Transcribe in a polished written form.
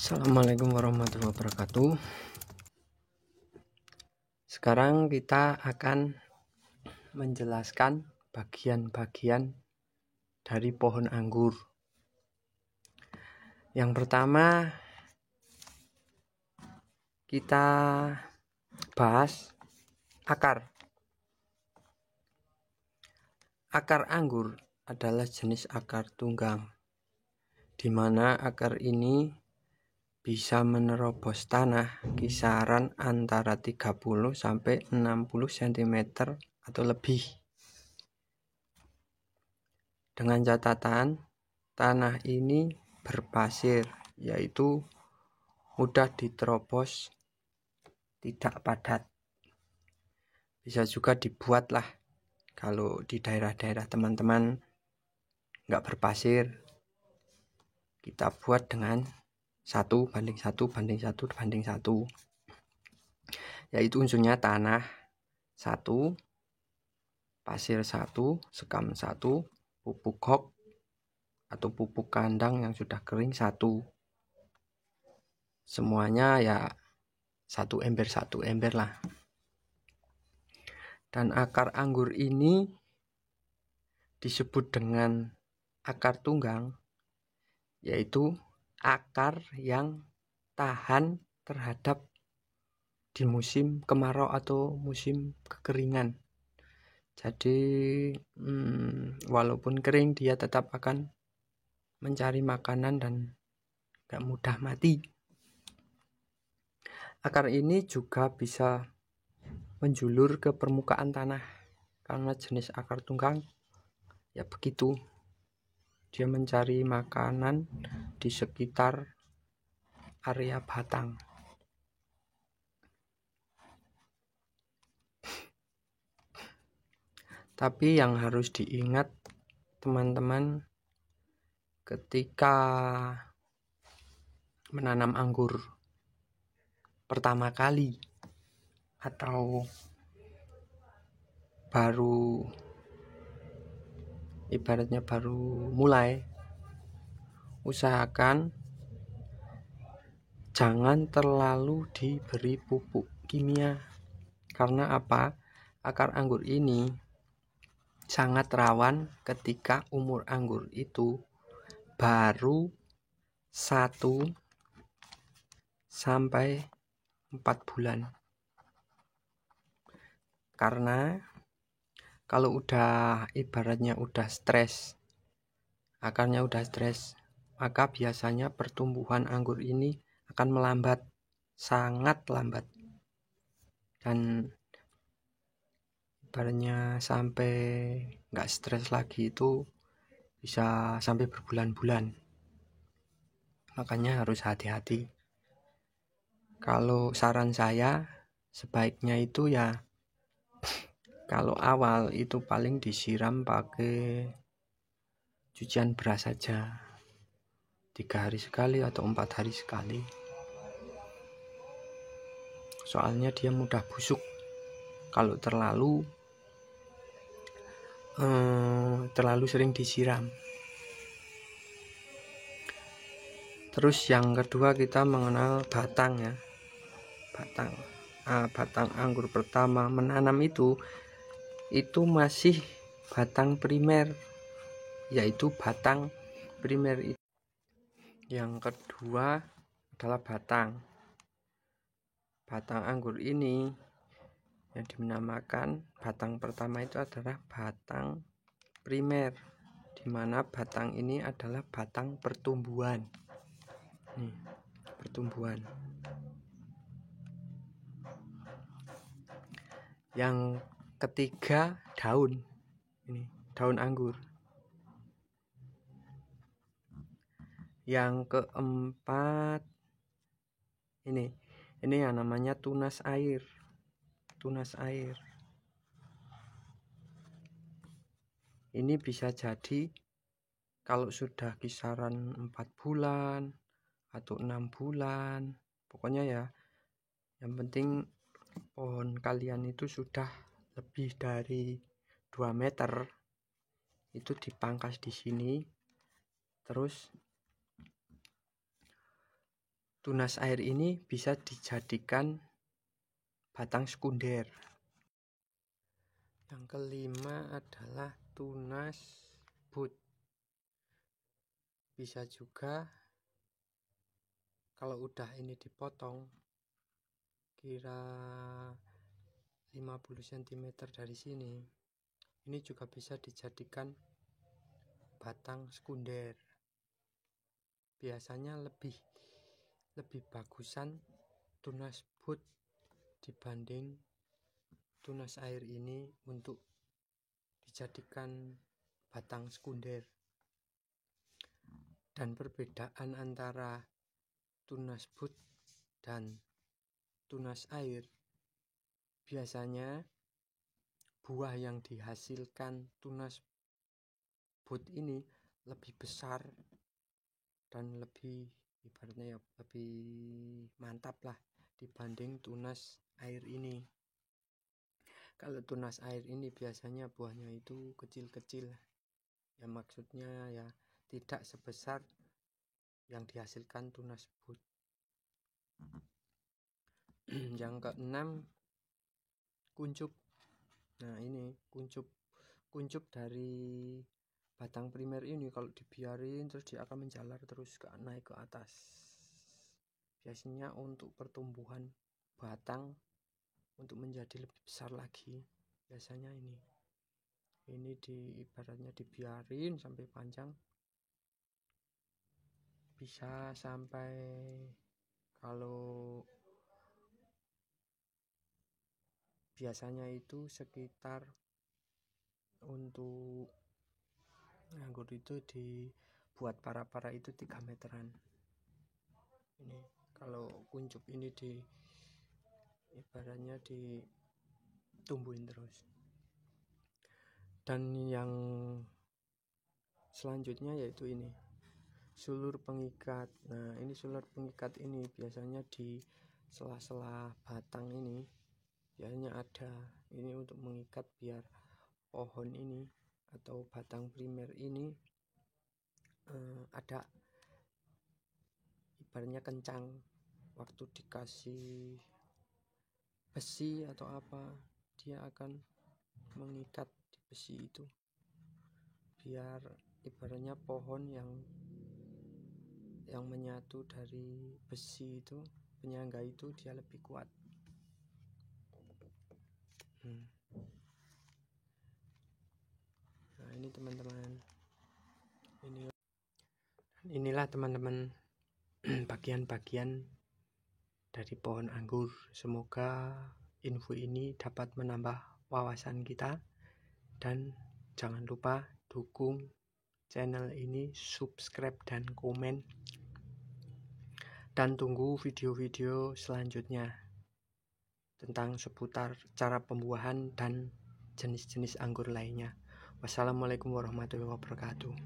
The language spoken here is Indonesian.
Assalamualaikum warahmatullahi wabarakatuh. Sekarang kita akan menjelaskan bagian-bagian dari pohon anggur. Yang pertama kita bahas akar. Akar anggur adalah jenis akar tunggang, di mana akar ini bisa menerobos tanah kisaran antara 30 sampai 60 cm atau lebih. Dengan catatan tanah ini berpasir, yaitu mudah diterobos, tidak padat. Bisa juga dibuat lah kalau di daerah-daerah teman-teman nggak berpasir, kita buat dengan 1:1:1:1:1, yaitu unsurnya tanah 1, pasir 1, sekam 1, pupuk hok atau pupuk kandang yang sudah kering 1. Semuanya ya 1 ember lah. Dan akar anggur ini disebut dengan akar tunggang, yaitu akar yang tahan terhadap di musim kemarau atau musim kekeringan. Jadi walaupun kering, dia tetap akan mencari makanan dan gak mudah mati. Akar ini juga bisa menjulur ke permukaan tanah, karena jenis akar tunggang ya begitu, dia mencari makanan di sekitar area batang. Tapi yang harus diingat teman-teman ketika menanam anggur pertama kali atau ibaratnya baru mulai, usahakan jangan terlalu diberi pupuk kimia. Karena apa? Akar anggur ini sangat rawan ketika umur anggur itu baru 1 sampai 4 bulan. Karena kalau ibaratnya udah stres, akarnya udah stres, maka biasanya pertumbuhan anggur ini akan melambat, sangat lambat. Dan ibaratnya sampai nggak stres lagi itu bisa sampai berbulan-bulan. Makanya harus hati-hati. Kalau saran saya sebaiknya itu ya kalau awal itu paling disiram pakai cucian beras saja 3 hari sekali atau 4 hari sekali. Soalnya dia mudah busuk kalau terlalu sering disiram. Terus yang kedua kita mengenal batang ya. Batang anggur pertama menanam itu masih batang primer, yaitu batang primer itu. Yang kedua adalah batang anggur ini yang dinamakan batang pertama itu adalah batang primer, di mana batang ini adalah batang pertumbuhan. Pertumbuhan. Yang ketiga daun. Ini daun anggur. Yang keempat ini yang namanya tunas air. Ini bisa jadi kalau sudah kisaran 4 bulan atau 6 bulan, pokoknya ya yang penting pohon kalian itu sudah lebih dari 2 meter, itu dipangkas di sini, terus tunas air ini bisa dijadikan batang sekunder. Yang kelima adalah tunas bud. Bisa juga kalau udah ini dipotong kira 50 cm dari sini, ini juga bisa dijadikan batang sekunder. Biasanya lebih bagusan tunas bud dibanding tunas air ini untuk dijadikan batang sekunder. Dan perbedaan antara tunas bud dan tunas air, biasanya buah yang dihasilkan tunas bud ini lebih besar dan lebih ibaratnya ya lebih mantap lah dibanding tunas air ini. Kalau tunas air ini biasanya buahnya itu kecil-kecil, ya maksudnya ya tidak sebesar yang dihasilkan tunas bud. Yang keenam, kuncup. Nah ini kuncup dari batang primer ini kalau dibiarin terus dia akan menjalar terus naik ke atas. Biasanya untuk pertumbuhan batang untuk menjadi lebih besar lagi, biasanya ini ibaratnya dibiarin sampai panjang, bisa sampai kalau biasanya itu sekitar untuk anggur itu dibuat para itu 3 meteran. Ini kalau kuncup ini ibaratnya ditumbuhin terus. Dan yang selanjutnya yaitu ini sulur pengikat. Nah ini sulur pengikat ini biasanya di sela-sela batang ini biasanya ada ini untuk mengikat biar pohon ini atau batang primer ini ada ibaratnya kencang waktu dikasih besi atau apa, dia akan mengikat di besi itu biar ibaratnya pohon yang menyatu dari besi itu, penyangga itu, dia lebih kuat. Nah ini teman-teman, inilah teman-teman bagian-bagian dari pohon anggur. Semoga info ini dapat menambah wawasan kita, dan jangan lupa dukung channel ini, subscribe dan komen, dan tunggu video-video selanjutnya tentang seputar cara pembuahan dan jenis-jenis anggur lainnya. Wassalamualaikum warahmatullahi wabarakatuh.